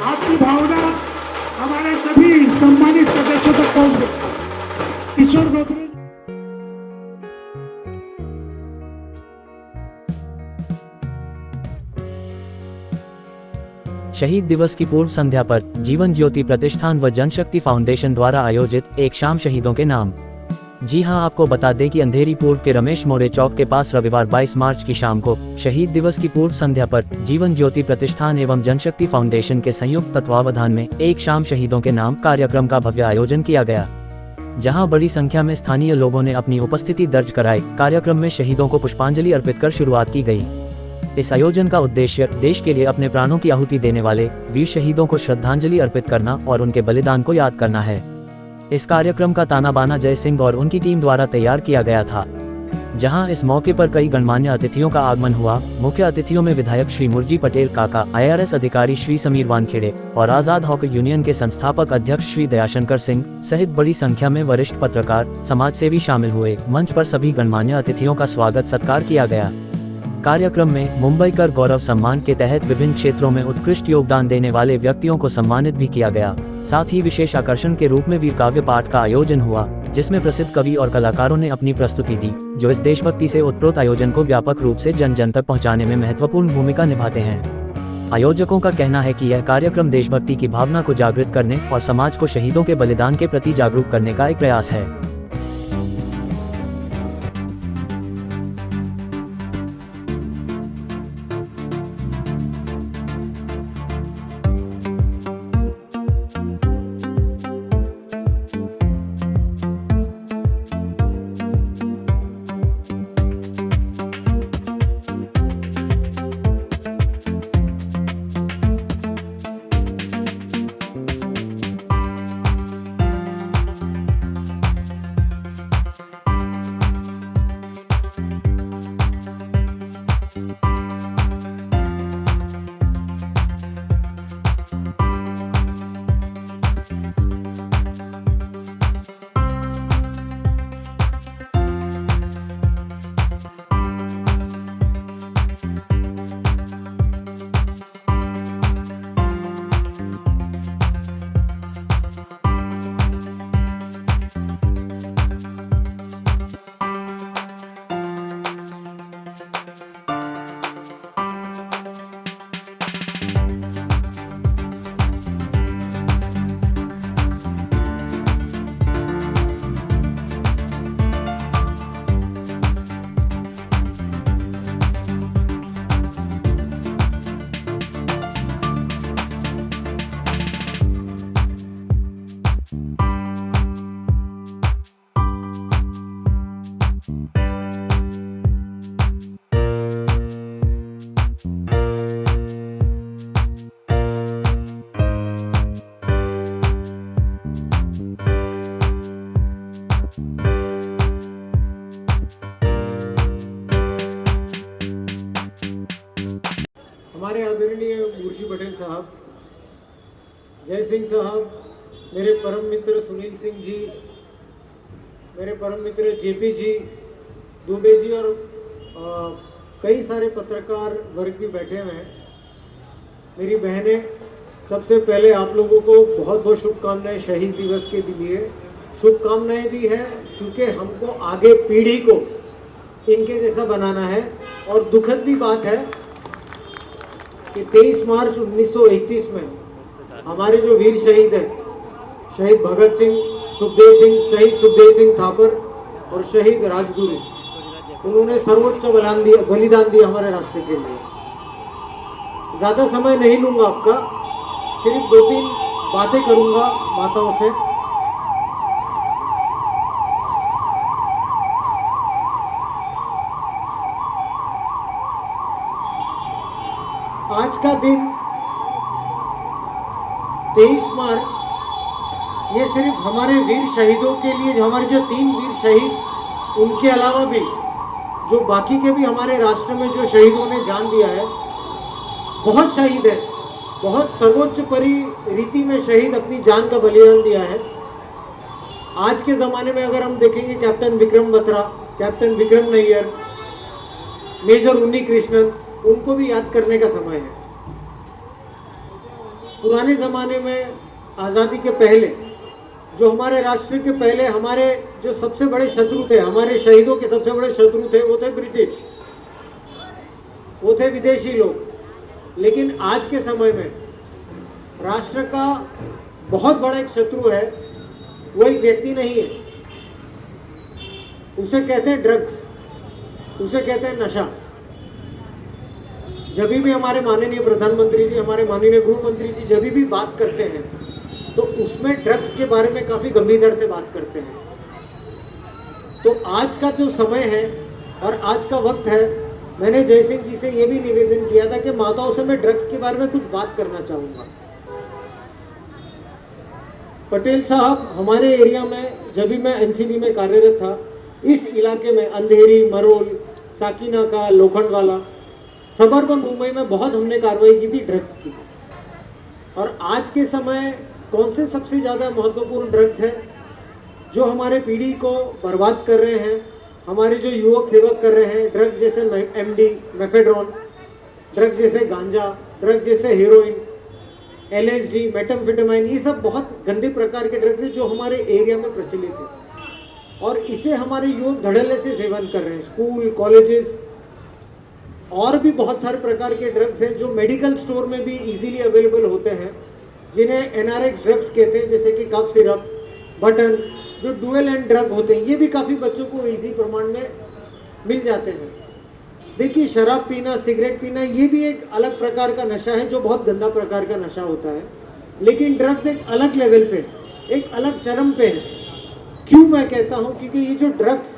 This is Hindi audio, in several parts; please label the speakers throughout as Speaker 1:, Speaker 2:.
Speaker 1: आपकी भावना हमारे सभी सम्मानित सदस्यों तक पहुंच गई। किशोर गोत्रे
Speaker 2: शहीद दिवस की पूर्व संध्या पर जीवन ज्योति प्रतिष्ठान व जनशक्ति फाउंडेशन द्वारा आयोजित एक शाम शहीदों के नाम। जी हां, आपको बता दें कि अंधेरी पूर्व के रमेश मोरे चौक के पास रविवार 22 मार्च की शाम को शहीद दिवस की पूर्व संध्या पर जीवन ज्योति प्रतिष्ठान एवं जनशक्ति फाउंडेशन के संयुक्त तत्वावधान में एक शाम शहीदों के नाम कार्यक्रम का भव्य आयोजन किया गया, जहां बड़ी संख्या में स्थानीय लोगों ने अपनी उपस्थिति दर्ज कराई। कार्यक्रम में शहीदों को पुष्पांजलि अर्पित कर शुरुआत की गई। इस आयोजन का उद्देश्य देश के लिए अपने प्राणों की आहुति देने वाले वीर शहीदों को श्रद्धांजलि अर्पित करना और उनके बलिदान को याद करना है। इस कार्यक्रम का ताना बाना जय सिंह और उनकी टीम द्वारा तैयार किया गया था, जहां इस मौके पर कई गणमान्य अतिथियों का आगमन हुआ। मुख्य अतिथियों में विधायक श्री मुरजी पटेल काका, IRS अधिकारी श्री समीर वानखेड़े और आजाद हॉकी यूनियन के संस्थापक अध्यक्ष श्री दयाशंकर सिंह सहित बड़ी संख्या में वरिष्ठ पत्रकार, समाजसेवी शामिल हुए। मंच पर सभी गणमान्य अतिथियों का स्वागत सत्कार किया गया। कार्यक्रम में मुंबई कर गौरव सम्मान के तहत विभिन्न क्षेत्रों में उत्कृष्ट योगदान देने वाले व्यक्तियों को सम्मानित भी किया गया। साथ ही विशेष आकर्षण के रूप में वीर काव्य पाठ का आयोजन हुआ, जिसमें प्रसिद्ध कवि और कलाकारों ने अपनी प्रस्तुति दी, जो इस देशभक्ति से ओतप्रोत आयोजन को व्यापक रूप से जन जन तक पहुंचाने में महत्वपूर्ण भूमिका निभाते हैं। आयोजकों का कहना है कि यह कार्यक्रम देशभक्ति की भावना को जागृत करने और समाज को शहीदों के बलिदान के प्रति जागरूक करने का एक प्रयास है।
Speaker 3: हमारे आदरणीय मुरजी पटेल साहब, जय सिंह साहब, मेरे परम मित्र सुनील सिंह जी, मेरे परम मित्र JP जी, दुबे जी और कई सारे पत्रकार वर्ग भी बैठे हुए हैं। मेरी बहनें, सबसे पहले आप लोगों को बहुत बहुत शुभकामनाएं शहीद दिवस के लिए। शुभकामनाएं भी है क्योंकि हमको आगे पीढ़ी को इनके जैसा बनाना है। और दुखद भी बात है कि 23 मार्च 1931 में हमारे जो वीर शहीद हैं, शहीद भगत सिंह, सुखदेव सिंह, शहीद सुखदेव सिंह थापर और शहीद राजगुरु, उन्होंने सर्वोच्च बलिदान दिया हमारे राष्ट्र के लिए। ज़्यादा समय नहीं लूँगा आपका, सिर्फ 2-3 बातें करूँगा माताओं से। आज का दिन 23 मार्च, ये सिर्फ हमारे वीर शहीदों के लिए, हमारे जो 3 वीर शहीद, उनके अलावा भी जो बाकी के भी हमारे राष्ट्र में जो शहीदों ने जान दिया है, बहुत शहीद है, बहुत सर्वोच्च रीति में शहीद अपनी जान का बलिदान दिया है। आज के ज़माने में अगर हम देखेंगे, captain Vikram Batra, captain Vikram Nayyar, major Unni Krishnan, उनको भी याद करने का समय है। पुराने ज़माने में आज़ादी के पहले जो हमारे राष्ट्र के पहले हमारे जो सबसे बड़े शत्रु थे, हमारे शहीदों के सबसे बड़े शत्रु थे, वो थे ब्रिटिश, वो थे विदेशी लोग। लेकिन आज के समय में राष्ट्र का बहुत बड़ा एक शत्रु है, वो एक व्यक्ति नहीं है, उसे कहते हैं ड्रग्स, उसे कहते हैं नशा। जब भी हमारे माननीय प्रधानमंत्री जी, हमारे माननीय गृह मंत्री जी जब भी बात करते हैं तो उसमें ड्रग्स के बारे में काफ़ी गंभीरता से बात करते हैं। तो आज का जो समय है और आज का वक्त है, मैंने जय सिंह जी से ये भी निवेदन किया था कि माताओं से मैं ड्रग्स के बारे में कुछ बात करना चाहूँगा। पटेल साहब, हमारे एरिया में जब भी मैं एनसीबी में कार्यरत था, इस इलाके में अंधेरी, मरोल, साकीनाका, लोखंडवाला, सबर्बन मुंबई में बहुत हमने कार्रवाई की थी ड्रग्स की। और आज के समय कौन से सबसे ज़्यादा महत्वपूर्ण ड्रग्स है जो हमारे पीढ़ी को बर्बाद कर रहे हैं, हमारे जो युवक सेवक कर रहे हैं? ड्रग्स जैसे एमडी, मेफेड्रोन, ड्रग्स जैसे गांजा, ड्रग्स जैसे हीरोइन, एलएसडी, मेटाम्फेटामाइन, ये सब बहुत गंदे प्रकार के ड्रग्स हैं जो हमारे एरिया में प्रचलित है और इसे हमारे युवक धड़ल्ले से सेवन कर रहे हैं। स्कूल, कॉलेजेस और भी बहुत सारे प्रकार के ड्रग्स हैं जो मेडिकल स्टोर में भी इजीली अवेलेबल होते हैं, जिन्हें एनआरएक्स ड्रग्स कहते हैं, जैसे कि कफ सिरप, बटन, जो डुअल एंड ड्रग होते हैं, ये भी काफ़ी बच्चों को इजी प्रमाण में मिल जाते हैं। देखिए, शराब पीना, सिगरेट पीना, ये भी एक अलग प्रकार का नशा है जो बहुत गंदा प्रकार का नशा होता है। लेकिन ड्रग्स एक अलग लेवल पे, एक अलग चरम पे है। क्यों मैं कहता हूँ? क्योंकि ये जो ड्रग्स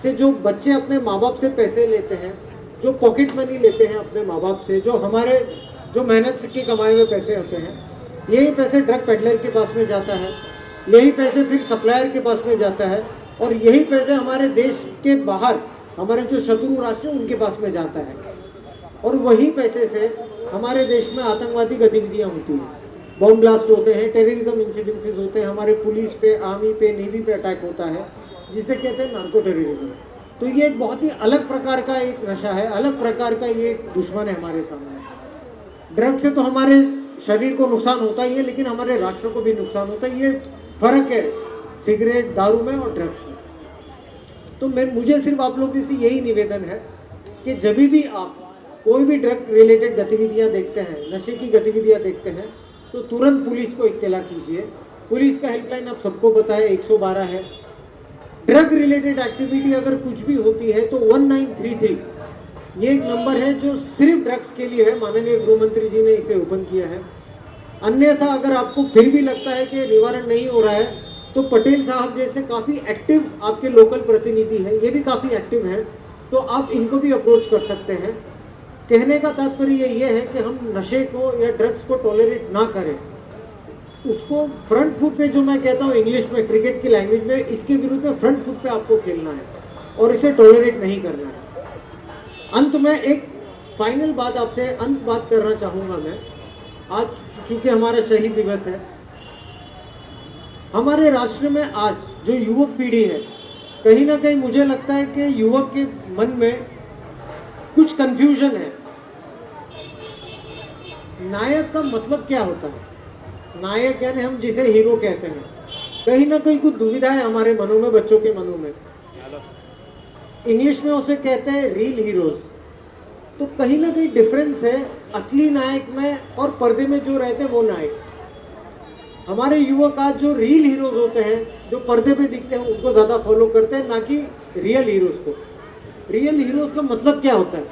Speaker 3: से जो बच्चे अपने माँ बाप से पैसे लेते हैं, जो पॉकेट मनी लेते हैं अपने माँ बाप से, जो हमारे जो मेहनत से की कमाए हुए पैसे होते हैं, यही पैसे ड्रग पेडलर के पास में जाता है, यही पैसे फिर सप्लायर के पास में जाता है और यही पैसे हमारे देश के बाहर हमारे जो शत्रु राष्ट्र हैं उनके पास में जाता है और वही पैसे से हमारे देश में आतंकवादी गतिविधियाँ होती हैं, बॉम्ब ब्लास्ट होते हैं, टेररिज्म इंसिडेंसेस होते हैं, हमारे पुलिस पे, आर्मी पे, नेवी पे अटैक होता है, जिसे कहते हैं नार्को टेररिज्म। तो ये एक बहुत ही अलग प्रकार का एक नशा है, अलग प्रकार का ये एक दुश्मन है हमारे सामने। ड्रग से तो हमारे शरीर को नुकसान होता ही है, लेकिन हमारे राष्ट्र को भी नुकसान होता है। ये फर्क है सिगरेट, दारू में और ड्रग्स में। तो मुझे सिर्फ आप लोगों से यही निवेदन है कि जब भी आप कोई भी ड्रग रिलेटेड गतिविधियां देखते हैं, नशे की गतिविधियां देखते हैं, तो तुरंत पुलिस को इत्तला कीजिए। पुलिस का हेल्पलाइन आप सबको पता है, 112 है। ड्रग रिलेटेड एक्टिविटी अगर कुछ भी होती है तो 1933 ये एक नंबर है जो सिर्फ ड्रग्स के लिए है। माननीय गृह मंत्री जी ने इसे ओपन किया है। अन्यथा अगर आपको फिर भी लगता है कि निवारण नहीं हो रहा है, तो पटेल साहब जैसे काफ़ी एक्टिव आपके लोकल प्रतिनिधि हैं, ये भी काफ़ी एक्टिव हैं, तो आप इनको भी अप्रोच कर सकते हैं। कहने का तात्पर्य ये है कि हम नशे को या ड्रग्स को टॉलरेट ना करें, उसको फ्रंट फुट पे, जो मैं कहता हूँ इंग्लिश में, क्रिकेट की लैंग्वेज में, इसके विरुद्ध में फ्रंट फुट पे आपको खेलना है और इसे टॉलरेट नहीं करना है। अंत में एक फाइनल बात आपसे बात करना चाहूँगा मैं। आज चूँकि हमारा शहीद दिवस है, हमारे राष्ट्र में आज जो युवक पीढ़ी है, कहीं ना कहीं मुझे लगता है कि युवक के मन में कुछ कंफ्यूजन है। नायक का मतलब क्या होता है? नायक यानी हम जिसे हीरो कहते हैं, कहीं ना कहीं कुछ दुविधा है हमारे मनों में, बच्चों के मनों में। इंग्लिश में उसे कहते हैं रियल हीरोज। तो कहीं ना कहीं डिफरेंस है असली नायक में और पर्दे में जो रहते हैं वो नायक। हमारे युवक आज जो रियल हीरोज होते हैं, जो पर्दे पे दिखते हैं, उनको ज़्यादा फॉलो करते हैं, ना कि रियल हीरोज को। रियल हीरोज का मतलब क्या होता है?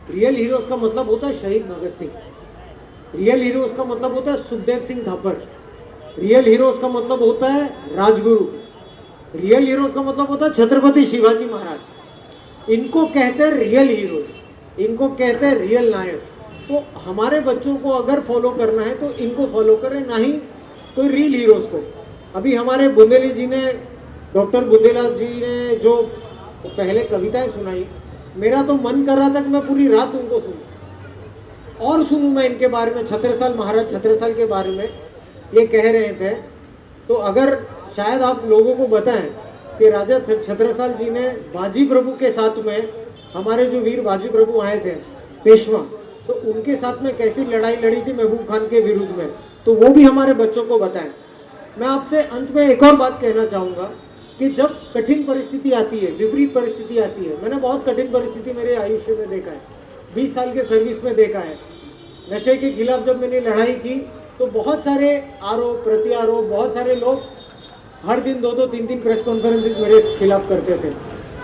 Speaker 3: रियल हीरोज का मतलब होता है शहीद भगत सिंह। रियल हीरोज का मतलब होता है सुखदेव सिंह थापर। रियल हीरोज का मतलब होता है राजगुरु। रियल हीरोज का मतलब होता है छत्रपति शिवाजी महाराज। इनको कहते हैं रियल हीरोज, इनको कहते हैं रियल नायक। तो हमारे बच्चों को अगर फॉलो करना है तो इनको फॉलो करें, ना ही कोई रियल हीरोज को। अभी हमारे बुंदेली जी ने, डॉक्टर बुंदेलाल जी ने जो पहले कविताएं सुनाई, मेरा तो मन कर रहा था कि मैं पूरी रात उनको सुनूं और सुनूं मैं इनके बारे में, छत्रसाल महाराज छत्रसाल के बारे में ये कह रहे थे। तो अगर शायद आप लोगों को बताएं कि राजा छत्रसाल जी ने बाजी प्रभु के साथ में, हमारे जो वीर बाजी प्रभु आए थे पेशवा, तो उनके साथ में कैसी लड़ाई लड़ी थी महबूब खान के विरुद्ध में, तो वो भी हमारे बच्चों को बताएं। मैं आपसे अंत में एक और बात कहना चाहूँगा कि जब कठिन परिस्थिति आती है, विपरीत परिस्थिति आती है, मैंने बहुत कठिन परिस्थिति मेरे आयुष्य में देखा है, 20 साल के सर्विस में देखा है। नशे के खिलाफ जब मैंने लड़ाई की तो बहुत सारे आरोप प्रति आरोप, बहुत सारे लोग हर दिन 2-2 3-3 प्रेस कॉन्फ्रेंसेस मेरे खिलाफ करते थे।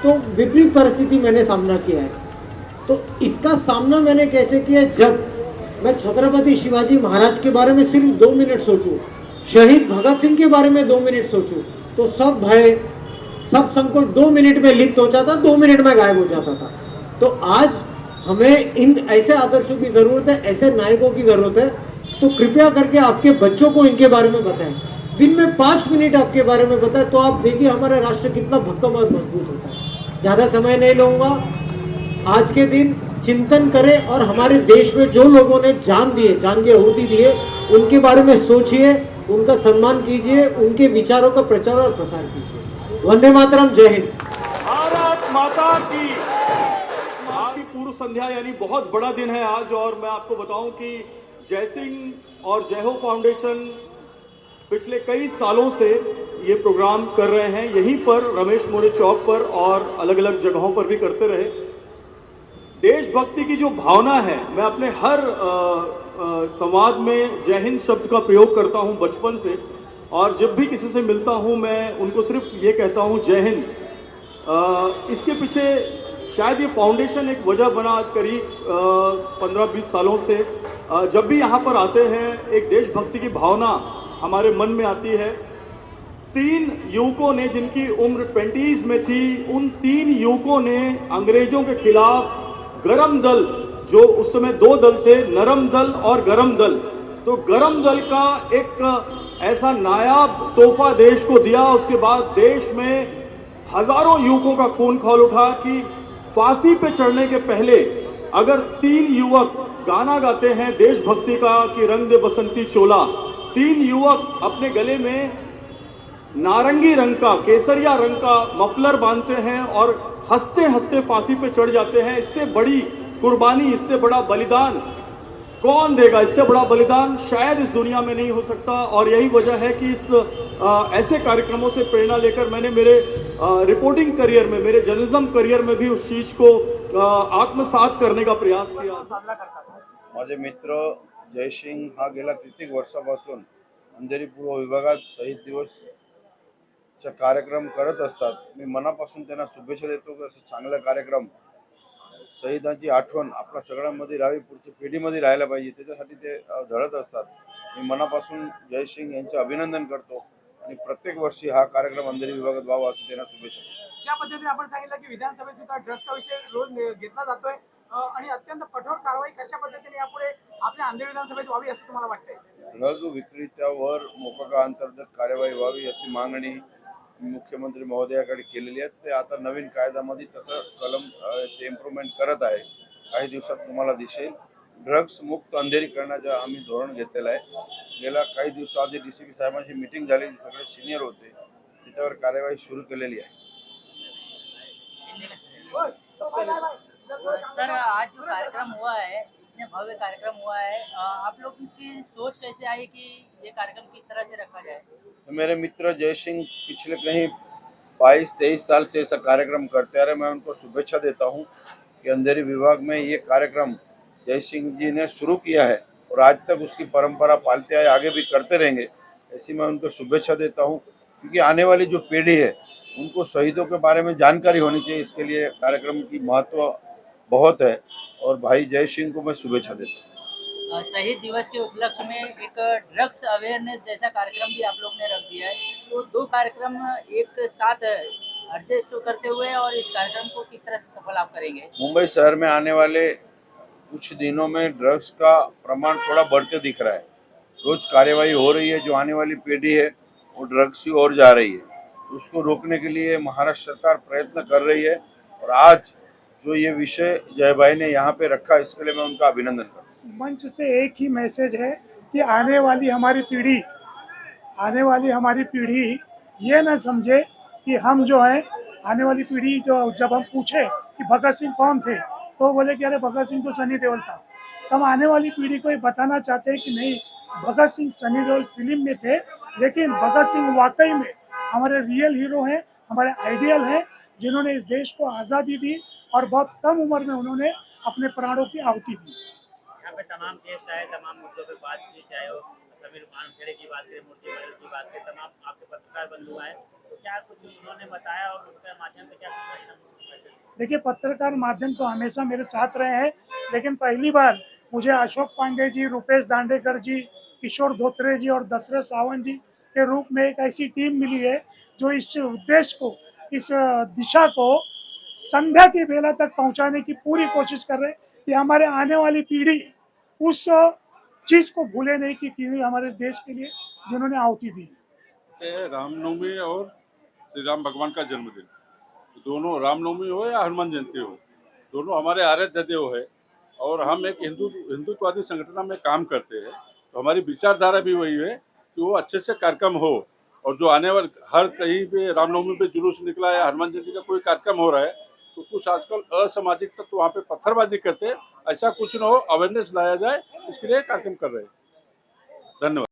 Speaker 3: तो विपरीत परिस्थिति मैंने सामना किया है। तो इसका सामना मैंने कैसे किया? जब मैं छत्रपति शिवाजी महाराज के बारे में सिर्फ 2 मिनट सोचूं, शहीद भगत सिंह के बारे में 2 मिनट सोचूं, तो सब भय, सब संकट 2 मिनट में लिप्त हो जाता, 2 मिनट में गायब हो जाता था। तो आज हमें इन ऐसे आदर्शों की जरूरत है, ऐसे नायकों की जरूरत है। तो कृपया करके आपके बच्चों को इनके बारे में बताएं, दिन में 5 मिनट आपके बारे में बताएं, तो आप देखिए हमारा राष्ट्र कितना भक्कम और मजबूत होता है। ज्यादा समय नहीं लूंगा। आज के दिन चिंतन करें और हमारे देश में जो लोगों ने जान दिए, जान की आहुति दिए, उनके बारे में सोचिए, उनका सम्मान कीजिए, उनके विचारों का प्रचार और प्रसार कीजिए। वंदे मातरम, जय हिंद।
Speaker 4: भारत माता की। आज की पूर्व संध्या यानी बहुत बड़ा दिन है आज, और मैं आपको बताऊं कि जय सिंह और जय हो फाउंडेशन पिछले कई सालों से ये प्रोग्राम कर रहे हैं, यहीं पर रमेश मोरे चौक पर और अलग अलग जगहों पर भी करते रहे। देशभक्ति की जो भावना है, मैं अपने हर संवाद में जय हिंद शब्द का प्रयोग करता हूं बचपन से, और जब भी किसी से मिलता हूं मैं उनको सिर्फ ये कहता हूं जय हिंद। इसके पीछे शायद ये फाउंडेशन एक वजह बना आज करीब 15-20 सालों से। जब भी यहाँ पर आते हैं एक देशभक्ति की भावना हमारे मन में आती है। 3 युवकों ने, जिनकी उम्र 20s में थी, उन 3 युवकों ने अंग्रेजों के खिलाफ गरम दल, जो उस समय 2 दल थे, नरम दल और गरम दल, तो गरम दल का एक ऐसा नायाब तोहफा देश को दिया। उसके बाद देश में हजारों युवकों का खून खौल उठा कि फांसी पे चढ़ने के पहले अगर 3 युवक गाना गाते हैं देशभक्ति का कि रंग दे बसंती चोला, 3 युवक अपने गले में नारंगी रंग का, केसरिया रंग का मफलर बांधते हैं और हंसते हंसते फांसी पे चढ़ जाते हैं। इससे बड़ी कुर्बानी, इससे बड़ा बलिदान कौन देगा? इससे बड़ा बलिदान शायद इस दुनिया में नहीं हो सकता। और यही वजह है कि इस ऐसे कार्यक्रमों से प्रेरणा लेकर मैंने मेरे रिपोर्टिंग करियर में, मेरे जर्नलिज्म करियर में भी उस चीज को आत्मसात करने का प्रयास किया।
Speaker 5: माझे मित्र जयसिंग हा गेल्या कित्येक वर्षापासून अंधेरी पूर्व विभागात शहीद दिवसचा कार्यक्रम करत असतात। मी मनापासून त्यांना शुभेच्छा देतो की असं चांगला कार्यक्रम, शहीदांची आठवण आपल्या सगळ्यांमध्ये राहावी, पुढच्या पिढीमध्ये राहायला पाहिजे, त्याच्यासाठी ते धडत असतात। मी मनापासून जयसिंग यांचे अभिनंदन करतो आणि प्रत्येक वर्षी हा कार्यक्रम अंधेरी विभागात व्हावा असं त्यांना शुभेच्छा देतो।
Speaker 6: ज्या पद्धतीने आपण सांगितलं की विधानसभेत सुद्धा ड्रग्सचा विषय रोज घेतला जातोय आणि अत्यंत कठोर कारवाई कशा पद्धतीने यापुढे आपल्या अंधेरी विधानसभेत व्हावी असं तुम्हाला वाटतंय?
Speaker 5: ड्रग विक्रेत्यावर मोकाका अंतर्गत कार्यवाही व्हावी अशी मागणी मुख्यमंत्री महोदयाकडे केलेली आहे। ते आता नवीन कायद्यामध्ये तसं कलम ते इम्प्रूव्हमेंट करत आहे। काही दिवसात तुम्हाला दिसेल ड्रग्स मुक्त अंधेरी करण्याचं आम्ही धोरण घेतलेलं आहे। गेल्या काही दिवसाआधी डीसीपी साहेबांची मीटिंग झाली, सगळे सिनियर होते, त्याच्यावर कार्यवाही सुरू केलेली आहे।
Speaker 7: सर, आज जो कार्यक्रम हुआ है, इतने भव्य कार्यक्रम हुआ है, आप लोगों की सोच कैसे आई कि ये कार्यक्रम किस तरह से रखा जाए?
Speaker 5: तो मेरे मित्र जयसिंह पिछले कहीं 22-23 साल से ऐसा कार्यक्रम करते आ रहे। मैं उनको शुभेच्छा देता हूं कि अंधेरी विभाग में ये कार्यक्रम जयसिंह जी ने शुरू किया है और आज तक उसकी परंपरा पालते आए, आगे भी करते रहेंगे, ऐसी मैं उनको शुभेच्छा देता हूं। क्योंकि आने वाली जो पीढ़ी है उनको शहीदों के बारे में जानकारी होनी चाहिए, इसके लिए कार्यक्रम की महत्व बहुत है और भाई जय सिंह को मैं शुभेच्छा देता हूँ।
Speaker 7: शहीद दिवस के उपलक्ष्य में एक ड्रग्स अवेयरनेस जैसा कार्यक्रम भी आप लोग ने रख दिया है, तो 2 कार्यक्रम एक साथ एडजस्ट करते हुए और इस कार्यक्रम को किस तरह से सफल आप करेंगे?
Speaker 5: मुंबई शहर में आने वाले कुछ दिनों में ड्रग्स का प्रमाण थोड़ा बढ़ते दिख रहा है। रोज कार्यवाही हो रही है, जो आने वाली पीढ़ी है वो ड्रग्स की ओर जा रही है, उसको रोकने के लिए महाराष्ट्र सरकार प्रयत्न कर रही है। और आज जो ये विषय जय भाई ने यहाँ पे रखा, इसके लिए मैं उनका अभिनंदन करता हूँ।
Speaker 1: मंच से एक ही मैसेज है कि आने वाली हमारी पीढ़ी ये ना समझे कि हम जो है, आने वाली पीढ़ी जो जब हम पूछे कि भगत सिंह कौन थे, तो बोले कि अरे भगत सिंह तो सनी देओल था। तो हम आने वाली पीढ़ी को ये बताना चाहते हैं कि नहीं, भगत सिंह सनी देओल फिल्म में थे, लेकिन भगत सिंह वाकई में हमारे रियल हीरो हैं, हमारे आइडियल हैं, जिन्होंने इस देश को आज़ादी दी और बहुत कम उम्र में उन्होंने अपने प्राणों की आहुति दी।
Speaker 8: यहाँ पे तमाम गेस्ट आए, तमाम मुद्दों पे बात की, चाहे वो समीर वानखेड़े की बात करें, मूर्ति बदल की बात करें, तमाम आपके पत्रकार बंधु आए, तो क्या कुछ उन्होंने बताया और उनके माध्यम से क्या कुछ?
Speaker 1: देखिए, पत्रकार माध्यम तो हमेशा मेरे साथ रहे हैं, लेकिन पहली बार मुझे अशोक पांडे जी, रुपेश दांडेकर जी, किशोर धोत्रे जी और दशरथ सावंत जी के रूप में एक ऐसी टीम मिली है जो इस उद्देश्य को, इस दिशा को संध्या की बेला तक पहुंचाने की पूरी कोशिश कर रहे हैं कि हमारे आने वाली पीढ़ी उस चीज को भूले नहीं कि हमारे देश के लिए जिन्होंने आहुति दी।
Speaker 9: रामनवमी और श्री राम भगवान का जन्मदिन, दोनों, रामनवमी हो या हनुमान जयंती हो, दोनों हमारे आराध्य देव है और हम एक हिंदुत्ववादी संगठन में काम करते हैं, तो हमारी विचारधारा भी वही है कि वो अच्छे से कार्यक्रम हो। और जो आने वाले हर कहीं पे रामनवमी पे जुलूस निकला है, हनुमान जयंती का कोई कार्यक्रम हो रहा है, तो कुछ आजकल असामाजिक तत्व वहाँ पे पत्थरबाजी करते हैं, ऐसा कुछ न हो, अवेयरनेस लाया जाए, इसके लिए कार्यक्रम कर रहे हैं। धन्यवाद।